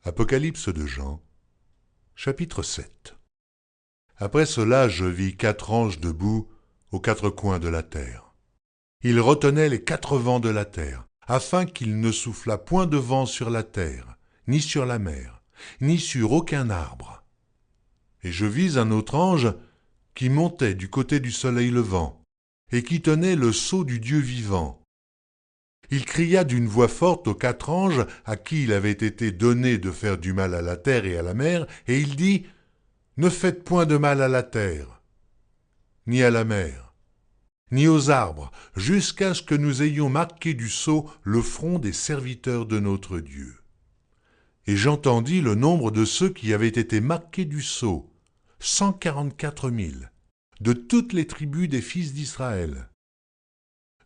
Apocalypse de Jean, chapitre 7. Après cela, je vis 4 anges debout aux 4 coins de la terre. Ils retenaient les 4 vents de la terre, afin qu'il ne soufflât point de vent sur la terre, ni sur la mer, ni sur aucun arbre. Et je vis un autre ange qui montait du côté du soleil levant, et qui tenait le sceau du Dieu vivant. Il cria d'une voix forte aux 4 anges à qui il avait été donné de faire du mal à la terre et à la mer, et il dit : « Ne faites point de mal à la terre, ni à la mer, ni aux arbres, jusqu'à ce que nous ayons marqué du sceau le front des serviteurs de notre Dieu. » Et j'entendis le nombre de ceux qui avaient été marqués du sceau, 144 000, de toutes les tribus des fils d'Israël.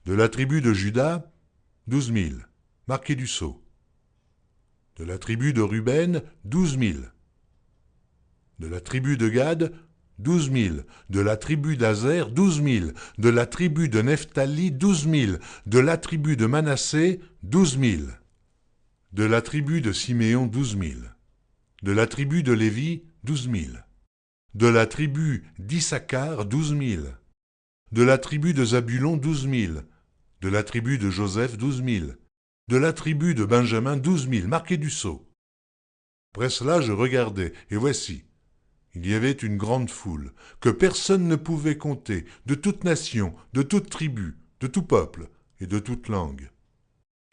De la tribu de Juda, 12 000, marqués du sceau. De la tribu de Ruben, 12 000. De la tribu de Gad, 12 000. De la tribu d'Azer, 12 000. De la tribu de Nephtali, 12 000. De la tribu de Manassé, 12 000. De la tribu de Siméon, 12 000. De la tribu de Lévi, 12 000. De la tribu d'Issachar, 12 000. De la tribu de Zabulon, 12 000. De la tribu de Joseph, 12 000. De la tribu de Benjamin, 12 000, marqués du sceau. Après cela, je regardai, et voici, il y avait une grande foule, que personne ne pouvait compter, de toute nation, de toute tribu, de tout peuple et de toute langue.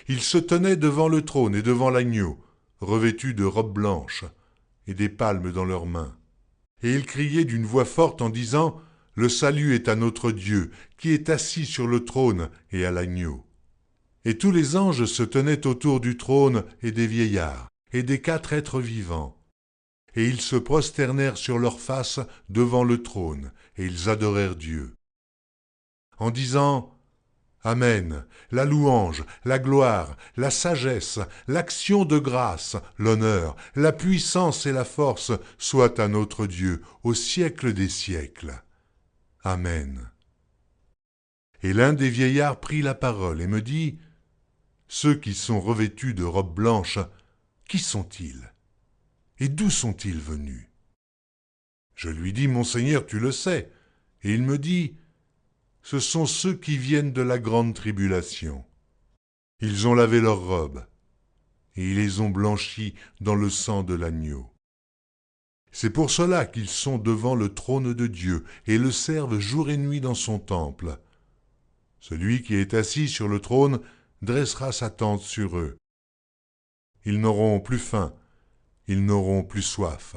Ils se tenaient devant le trône et devant l'agneau, revêtus de robes blanches et des palmes dans leurs mains. Et ils criaient d'une voix forte en disant : « Le salut est à notre Dieu, qui est assis sur le trône et à l'agneau. » Et tous les anges se tenaient autour du trône et des vieillards, et des 4 êtres vivants. Et ils se prosternèrent sur leurs faces devant le trône, et ils adorèrent Dieu, en disant : « Amen, la louange, la gloire, la sagesse, l'action de grâce, l'honneur, la puissance et la force soient à notre Dieu au siècle des siècles. Amen. » Et l'un des vieillards prit la parole et me dit : « Ceux qui sont revêtus de robes blanches, qui sont-ils ? Et d'où sont-ils venus ?» Je lui dis : « Mon Seigneur, tu le sais. » Et il me dit : « Ce sont ceux qui viennent de la grande tribulation. Ils ont lavé leurs robes, et ils les ont blanchies dans le sang de l'agneau. C'est pour cela qu'ils sont devant le trône de Dieu, et le servent jour et nuit dans son temple. Celui qui est assis sur le trône dressera sa tente sur eux. Ils n'auront plus faim, ils n'auront plus soif,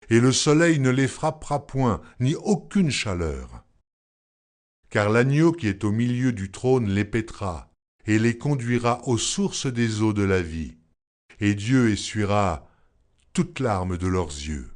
et le soleil ne les frappera point, ni aucune chaleur. Car l'agneau qui est au milieu du trône les paîtra, et les conduira aux sources des eaux de la vie, et Dieu essuiera toute larme de leurs yeux.